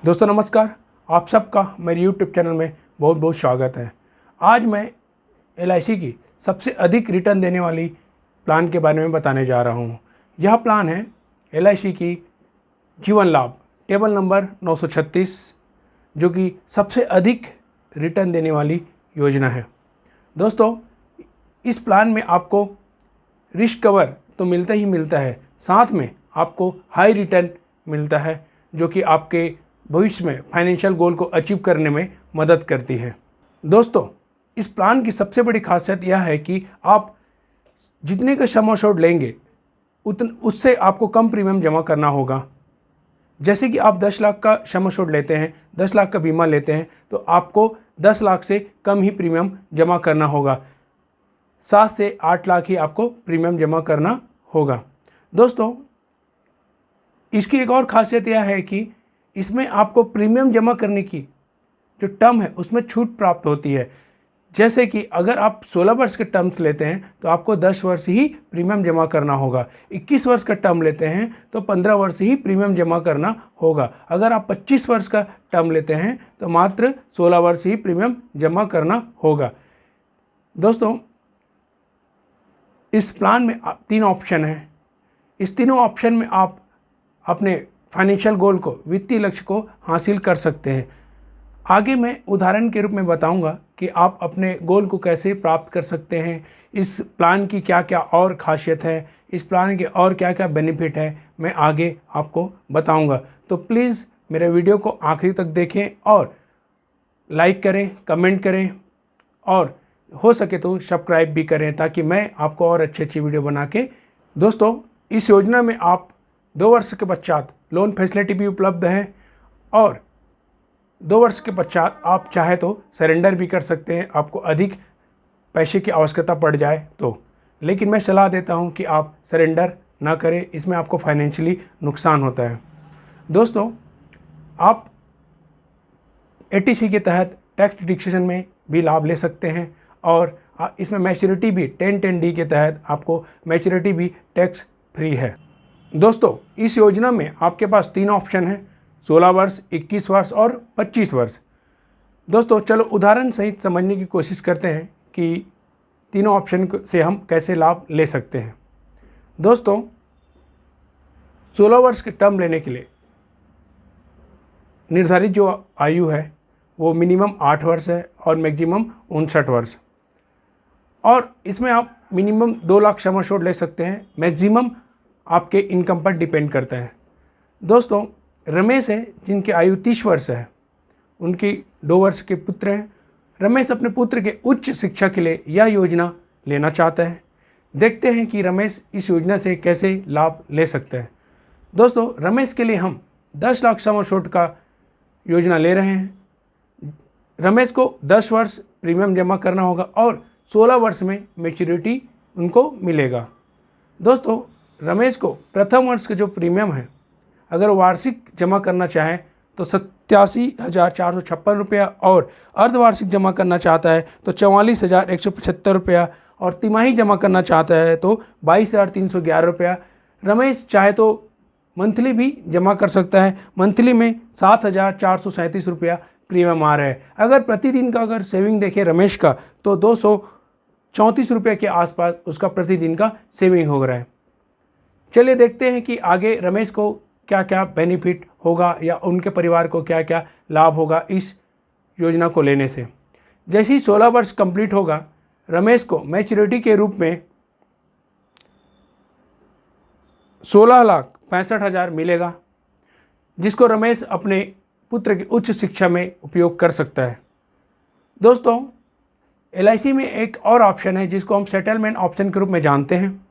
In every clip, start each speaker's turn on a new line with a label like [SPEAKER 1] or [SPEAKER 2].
[SPEAKER 1] दोस्तों नमस्कार, आप सबका मेरे यूट्यूब चैनल में बहुत बहुत स्वागत है। आज मैं LIC की सबसे अधिक रिटर्न देने वाली प्लान के बारे में बताने जा रहा हूँ। यह प्लान है LIC की जीवन लाभ टेबल नंबर 936, जो कि सबसे अधिक रिटर्न देने वाली योजना है। दोस्तों, इस प्लान में आपको रिस्क कवर तो मिलता ही मिलता है, साथ में आपको हाई रिटर्न मिलता है, जो कि आपके भविष्य में फाइनेंशियल गोल को अचीव करने में मदद करती है। दोस्तों, इस प्लान की सबसे बड़ी खासियत यह है कि आप जितने का सम एश्योर्ड लेंगे उससे आपको कम प्रीमियम जमा करना होगा। जैसे कि आप 10 लाख का सम एश्योर्ड लेते हैं, 10 लाख का बीमा लेते हैं, तो आपको 10 लाख से कम ही प्रीमियम जमा करना होगा। 7 से 8 लाख ही आपको प्रीमियम जमा करना होगा। दोस्तों, इसकी एक और खासियत यह है कि इसमें आपको प्रीमियम जमा करने की जो टर्म है उसमें छूट प्राप्त होती है। जैसे कि अगर आप 16 वर्ष के टर्म्स लेते हैं तो आपको 10 वर्ष ही प्रीमियम जमा करना होगा। 21 वर्ष का टर्म लेते हैं तो 15 वर्ष ही प्रीमियम जमा करना होगा। अगर आप 25 वर्ष का टर्म लेते हैं तो मात्र 16 वर्ष ही प्रीमियम जमा करना होगा। दोस्तों, इस प्लान में 3 ऑप्शन हैं। इस तीनों ऑप्शन में आप अपने फाइनेंशियल गोल को, वित्तीय लक्ष्य को हासिल कर सकते हैं। आगे मैं उदाहरण के रूप में बताऊंगा कि आप अपने गोल को कैसे प्राप्त कर सकते हैं, इस प्लान की क्या क्या और खासियत है, इस प्लान के और क्या क्या बेनिफिट है, मैं आगे आपको बताऊंगा। तो प्लीज़ मेरे वीडियो को आखिरी तक देखें और लाइक करें, कमेंट करें और हो सके तो सब्सक्राइब भी करें, ताकि मैं आपको और अच्छी वीडियो बना के। दोस्तों, इस योजना में आप 2 वर्ष के पश्चात लोन फैसिलिटी भी उपलब्ध है और 2 वर्ष के पश्चात आप चाहे तो सरेंडर भी कर सकते हैं, आपको अधिक पैसे की आवश्यकता पड़ जाए तो। लेकिन मैं सलाह देता हूं कि आप सरेंडर ना करें, इसमें आपको फाइनेंशियली नुकसान होता है। दोस्तों, आप ATC के तहत टैक्स डिडक्शन में भी लाभ ले सकते हैं और इसमें मैच्योरिटी भी 1010D के तहत आपको मैच्योरिटी भी टैक्स फ्री है। दोस्तों, इस योजना में आपके पास 3 ऑप्शन हैं, 16 वर्ष, 21 वर्ष और 25 वर्ष। दोस्तों, चलो उदाहरण सहित समझने की कोशिश करते हैं कि तीनों ऑप्शन से हम कैसे लाभ ले सकते हैं। दोस्तों, 16 वर्ष के टर्म लेने के लिए निर्धारित जो आयु है वो मिनिमम 8 वर्ष है और मैक्सिमम 59 वर्ष, और इसमें आप मिनिमम 2 लाख सम एश्योर्ड ले सकते हैं। मैक्सिमम आपके इनकम पर डिपेंड करता है। दोस्तों, रमेश है जिनकी आयु 30 वर्ष है, उनकी 2 वर्ष के पुत्र हैं। रमेश अपने पुत्र के उच्च शिक्षा के लिए यह योजना लेना चाहता है। देखते हैं कि रमेश इस योजना से कैसे लाभ ले सकते हैं। दोस्तों, रमेश के लिए हम 10 लाख सम एश्योर्ड का योजना ले रहे हैं। रमेश को 10 वर्ष प्रीमियम जमा करना होगा और 16 वर्ष में मैच्योरिटी उनको मिलेगा। दोस्तों, रमेश को प्रथम वर्ष का जो प्रीमियम है, अगर वार्षिक जमा करना चाहे तो 87,456 रुपया, और अर्धवार्षिक जमा करना चाहता है तो 44,175 रुपया, और तिमाही जमा करना चाहता है तो 22,311 रुपया। रमेश चाहे तो मंथली भी जमा कर सकता है। मंथली में 7,437 रुपया प्रीमियम आ रहा है। अगर प्रतिदिन का अगर सेविंग देखें रमेश का, तो 234 रुपये के आसपास उसका प्रतिदिन का सेविंग हो रहा है। चलिए देखते हैं कि आगे रमेश को क्या क्या बेनिफिट होगा या उनके परिवार को क्या क्या लाभ होगा इस योजना को लेने से। जैसे ही 16 वर्ष कंप्लीट होगा, रमेश को मैच्योरिटी के रूप में 16,65,000 मिलेगा, जिसको रमेश अपने पुत्र की उच्च शिक्षा में उपयोग कर सकता है। दोस्तों, LIC में एक और ऑप्शन है जिसको हम सेटलमेंट ऑप्शन के रूप में जानते हैं।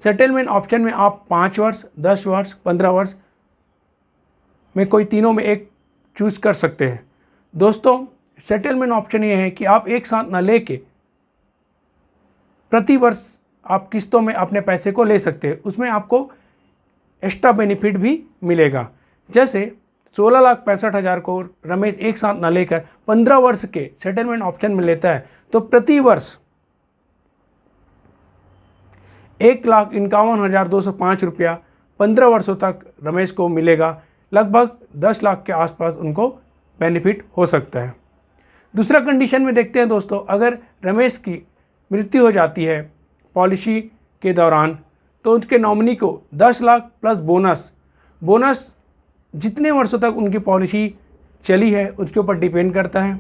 [SPEAKER 1] सेटलमेंट ऑप्शन में आप 5 वर्ष, 10 वर्ष, 15 वर्ष में कोई तीनों में एक चूज कर सकते हैं। दोस्तों, सेटलमेंट ऑप्शन ये है कि आप एक साथ ना लेके प्रति वर्ष आप किस्तों में अपने पैसे को ले सकते हैं। उसमें आपको एक्स्ट्रा बेनिफिट भी मिलेगा। जैसे 16,65,000 को रमेश एक साथ ना लेकर 15 वर्ष के सेटलमेंट ऑप्शन में लेता है तो प्रति वर्ष 1,51,205 रुपया 15 वर्षों तक रमेश को मिलेगा। लगभग 10 लाख के आसपास उनको बेनिफिट हो सकता है। दूसरा कंडीशन में देखते हैं दोस्तों, अगर रमेश की मृत्यु हो जाती है पॉलिसी के दौरान तो उनके नॉमिनी को 10 लाख प्लस बोनस जितने वर्षों तक उनकी पॉलिसी चली है उसके ऊपर डिपेंड करता है,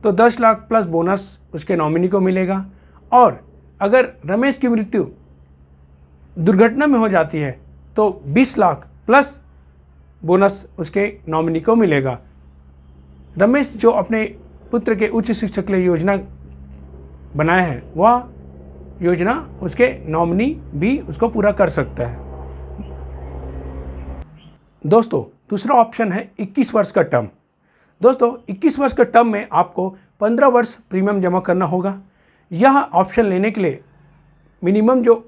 [SPEAKER 1] तो 10 लाख प्लस बोनस उसके नॉमिनी को मिलेगा। और अगर रमेश की मृत्यु दुर्घटना में हो जाती है तो 20 लाख प्लस बोनस उसके नॉमिनी को मिलेगा। रमेश जो अपने पुत्र के उच्च शिक्षा के लिए योजना बनाया है वह योजना उसके नॉमिनी भी उसको पूरा कर सकता है। दोस्तों दूसरा ऑप्शन है 21 वर्ष का टर्म। दोस्तों 21 वर्ष का टर्म में आपको 15 वर्ष प्रीमियम जमा करना होगा। यह ऑप्शन लेने के लिए मिनिमम जो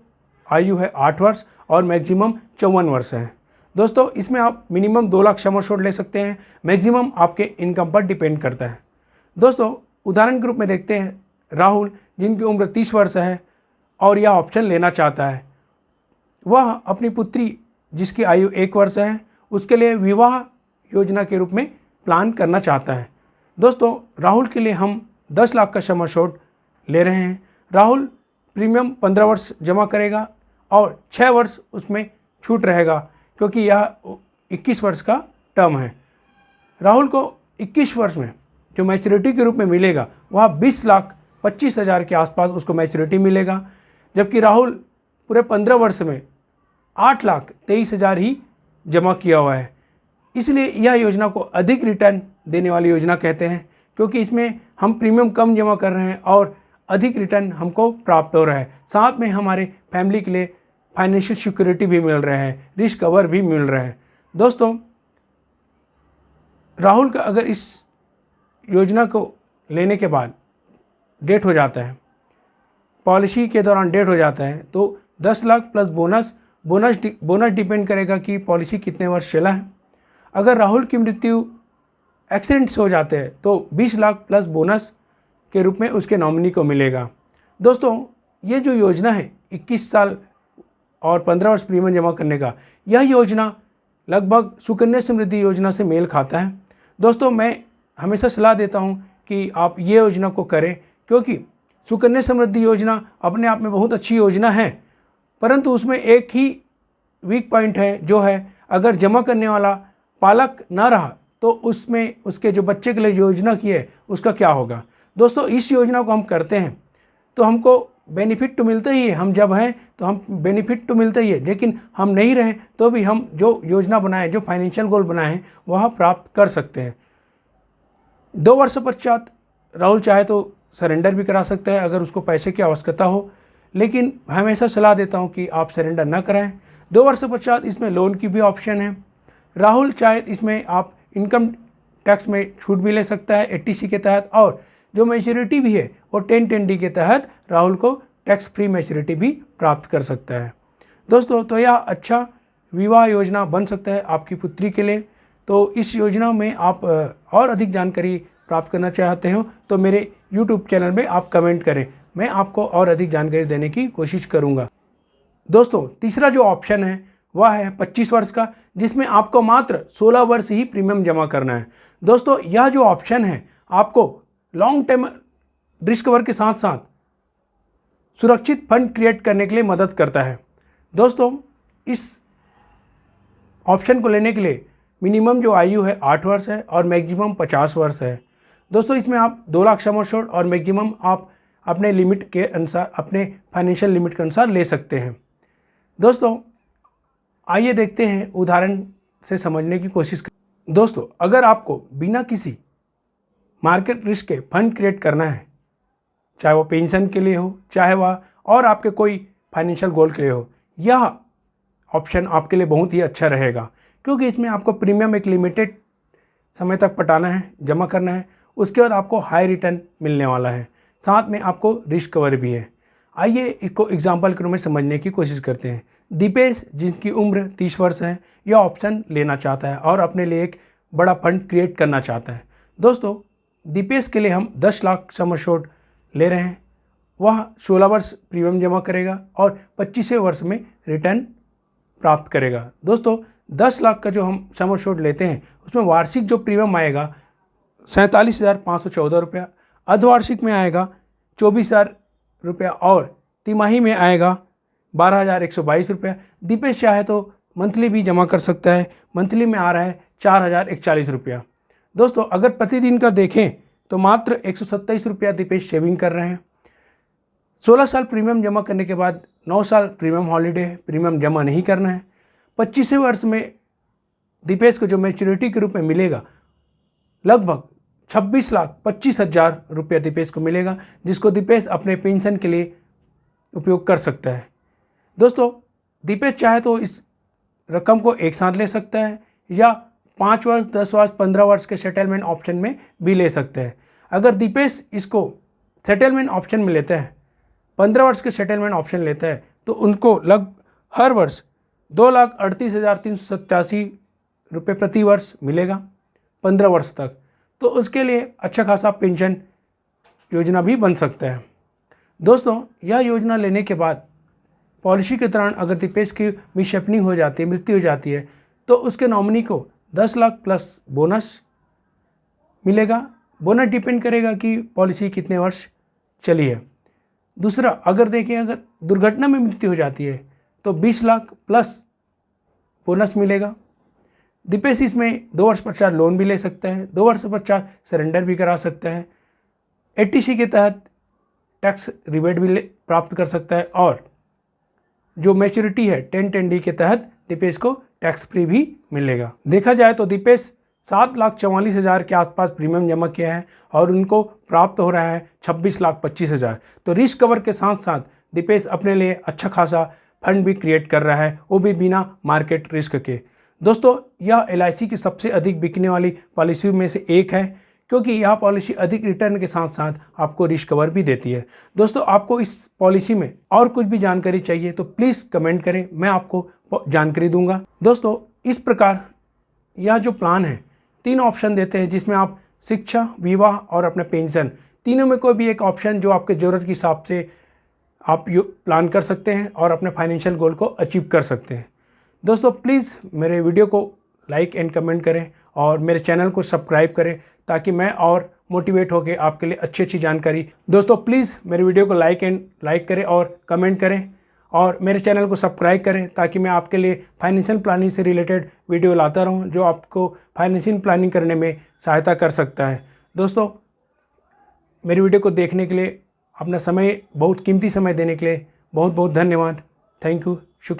[SPEAKER 1] आयु है 8 वर्ष और मैक्सिमम 54 वर्ष है। दोस्तों इसमें आप मिनिमम 2 लाख सम एश्योर्ड ले सकते हैं, मैक्सिमम आपके इनकम पर डिपेंड करता है। दोस्तों उदाहरण के रूप में देखते हैं राहुल, जिनकी उम्र 30 वर्ष है और यह ऑप्शन लेना चाहता है। वह अपनी पुत्री जिसकी आयु 1 वर्ष है उसके लिए विवाह योजना के रूप में प्लान करना चाहता है। दोस्तों राहुल के लिए हम 10 लाख का सम एश्योर्ड ले रहे हैं। राहुल प्रीमियम 15 वर्ष जमा करेगा और 6 वर्ष उसमें छूट रहेगा क्योंकि यह 21 वर्ष का टर्म है। राहुल को 21 वर्ष में जो मैच्योरिटी के रूप में मिलेगा वह 20,25,000 के आसपास उसको मैच्योरिटी मिलेगा, जबकि राहुल पूरे 15 वर्ष में 8,23,000 ही जमा किया हुआ है। इसलिए यह योजना को अधिक रिटर्न देने वाली योजना कहते हैं, क्योंकि इसमें हम प्रीमियम कम जमा कर रहे हैं और अधिक रिटर्न हमको प्राप्त हो रहा है। साथ में हमारे फैमिली के लिए फाइनेंशियल सिक्योरिटी भी मिल रहा है, रिस्क कवर भी मिल रहा है। दोस्तों राहुल का अगर इस योजना को लेने के बाद डेट हो जाता है, पॉलिसी के दौरान डेट हो जाता है, तो 10 लाख प्लस बोनस डिपेंड करेगा कि पॉलिसी कितने वर्ष चला है। अगर राहुल की मृत्यु एक्सीडेंट से हो जाते हैं तो 20 लाख प्लस बोनस के रूप में उसके नॉमिनी को मिलेगा। दोस्तों ये जो योजना है 21 साल और 15 वर्ष प्रीमियम जमा करने का, यह योजना लगभग सुकन्या समृद्धि योजना से मेल खाता है। दोस्तों मैं हमेशा सलाह देता हूं कि आप ये योजना को करें, क्योंकि सुकन्या समृद्धि योजना अपने आप में बहुत अच्छी योजना है, परंतु उसमें एक ही वीक पॉइंट है, जो है अगर जमा करने वाला पालक ना रहा तो उसमें उसके जो बच्चे के लिए योजना की है उसका क्या होगा। दोस्तों इस योजना को हम करते हैं तो हमको बेनिफिट तो मिलता ही है, हम जब हैं तो हम बेनिफिट तो मिलता ही है, लेकिन हम नहीं रहें तो भी हम जो योजना बनाए, जो फाइनेंशियल गोल बनाए हैं वह प्राप्त कर सकते हैं। 2 वर्ष पश्चात राहुल चाहे तो सरेंडर भी करा सकता है अगर उसको पैसे की आवश्यकता हो, लेकिन हमेशा सलाह देता हूं कि आप सरेंडर ना कराएं। 2 वर्ष पश्चात इसमें लोन की भी ऑप्शन है। राहुल चाहे इसमें आप इनकम टैक्स में छूट भी ले सकता है 80C के तहत, और जो मैच्योरिटी भी है वो 1010D के तहत राहुल को टैक्स फ्री मैच्योरिटी भी प्राप्त कर सकता है। दोस्तों तो यह अच्छा विवाह योजना बन सकता है आपकी पुत्री के लिए। तो इस योजना में आप और अधिक जानकारी प्राप्त करना चाहते हो तो मेरे YouTube चैनल में आप कमेंट करें, मैं आपको और अधिक जानकारी देने की कोशिश करूंगा। दोस्तों तीसरा जो ऑप्शन है वह है 25 वर्ष का, जिसमें आपको मात्र 16 वर्ष ही प्रीमियम जमा करना है। दोस्तों यह जो ऑप्शन है आपको लॉन्ग टर्म रिस्क कवर के साथ साथ सुरक्षित फंड क्रिएट करने के लिए मदद करता है। दोस्तों इस ऑप्शन को लेने के लिए मिनिमम जो आयु है 8 वर्ष है और मैक्सिमम 50 वर्ष है। दोस्तों इसमें आप 2 लाख सम एश्योर्ड और मैक्सिमम आप अपने लिमिट के अनुसार, अपने फाइनेंशियल लिमिट के अनुसार ले सकते हैं। दोस्तों आइए देखते हैं उदाहरण से समझने की कोशिश करें। दोस्तों अगर आपको बिना किसी मार्केट रिस्क के फंड क्रिएट करना है, चाहे वो पेंशन के लिए हो, चाहे वह और आपके कोई फाइनेंशियल गोल के लिए हो, यह ऑप्शन आपके लिए बहुत ही अच्छा रहेगा, क्योंकि इसमें आपको प्रीमियम एक लिमिटेड समय तक पटाना है, जमा करना है, उसके बाद आपको हाई रिटर्न मिलने वाला है, साथ में आपको रिस्क कवर भी है। आइए इसको एग्जाम्पल के रूप में समझने की कोशिश करते हैं। दीपेश जिनकी उम्र 30 वर्ष है, यह ऑप्शन लेना चाहता है और अपने लिए एक बड़ा फंड क्रिएट करना चाहता है। दोस्तों दीपेश के लिए हम 10 लाख सम एश्योर्ड ले रहे हैं। वह 16 वर्ष प्रीमियम जमा करेगा और 25वें वर्ष में रिटर्न प्राप्त करेगा। दोस्तों 10 लाख का जो हम सम एश्योर्ड लेते हैं उसमें वार्षिक जो प्रीमियम आएगा 47,514 रुपया, अर्धवार्षिक में आएगा 24,000 रुपया और तिमाही में आएगा 12,122 रुपया। दीपेश चाहे तो मंथली भी जमा कर सकता है, मंथली में आ रहा है 4,041 रुपया। दोस्तों अगर प्रतिदिन का देखें तो मात्र 127 रुपया दीपेश सेविंग कर रहे हैं। 16 साल प्रीमियम जमा करने के बाद 9 साल प्रीमियम हॉलीडे है, प्रीमियम जमा नहीं करना है। 25वें वर्ष में दीपेश को जो मैच्योरिटी के रूप में मिलेगा लगभग 26,25,000 रुपया दीपेश को मिलेगा, जिसको दीपेश अपने पेंशन के लिए उपयोग कर सकता है। दोस्तों दीपेश चाहे तो इस रकम को एक साथ ले सकता है या 5 वर्ष, 10 वर्ष, 15 वर्ष के सेटलमेंट ऑप्शन में भी ले सकते हैं। अगर दीपेश इसको सेटलमेंट ऑप्शन में लेता है, 15 वर्ष के सेटलमेंट ऑप्शन लेता है, तो उनको हर वर्ष 2,38,387 रुपये प्रति वर्ष मिलेगा 15 वर्ष तक। तो उसके लिए अच्छा खासा पेंशन योजना भी बन सकता है। दोस्तों यह योजना लेने के बाद पॉलिसी के दौरान अगर दीपेश की मिसहैपनिंग हो जाती है, मृत्यु हो जाती है, तो उसके नॉमिनी को 10 लाख प्लस बोनस मिलेगा। बोनस डिपेंड करेगा कि पॉलिसी कितने वर्ष चली है। दूसरा अगर देखें, अगर दुर्घटना में मृत्यु हो जाती है तो 20 लाख प्लस बोनस मिलेगा। दीपेश इसमें 2 वर्ष पश्चात लोन भी ले सकता है, 2 वर्ष पश्चात सरेंडर भी करा सकता है, एटीसी के तहत टैक्स रिबेट भी प्राप्त कर सकता है और जो मैच्योरिटी है 1010D के तहत दीपेश को टैक्स फ्री भी मिलेगा। देखा जाए तो दीपेश 7,44,000 के आसपास प्रीमियम जमा किया है और उनको प्राप्त हो रहा है 26,25,000। तो रिस्क कवर के साथ साथ दीपेश अपने लिए अच्छा खासा फंड भी क्रिएट कर रहा है, वो भी बिना मार्केट रिस्क के। दोस्तों यह LIC की सबसे अधिक बिकने वाली पॉलिसी में से एक है, क्योंकि यह पॉलिसी अधिक रिटर्न के साथ साथ आपको रिस्क कवर भी देती है। दोस्तों आपको इस पॉलिसी में और कुछ भी जानकारी चाहिए तो प्लीज़ कमेंट करें, मैं आपको जानकारी दूंगा। दोस्तों इस प्रकार यह जो प्लान है 3 ऑप्शन देते हैं, जिसमें आप शिक्षा, विवाह और अपना पेंशन, तीनों में कोई भी एक ऑप्शन जो आपके ज़रूरत के हिसाब से आप प्लान कर सकते हैं और अपने फाइनेंशियल गोल को अचीव कर सकते हैं। दोस्तों प्लीज़ मेरे वीडियो को लाइक एंड कमेंट करें और मेरे चैनल को सब्सक्राइब करें, ताकि मैं और मोटिवेट होकर आपके लिए अच्छी जानकारी। दोस्तों प्लीज़ मेरे वीडियो को लाइक करें और कमेंट करें और मेरे चैनल को सब्सक्राइब करें, ताकि मैं आपके लिए फाइनेंशियल प्लानिंग से रिलेटेड वीडियो लाता रहूं, जो आपको फाइनेंशियल प्लानिंग करने में सहायता कर सकता है। दोस्तों मेरी वीडियो को देखने के लिए, अपना समय, बहुत कीमती समय देने के लिए बहुत बहुत धन्यवाद। थैंक यू, शुक्रिया।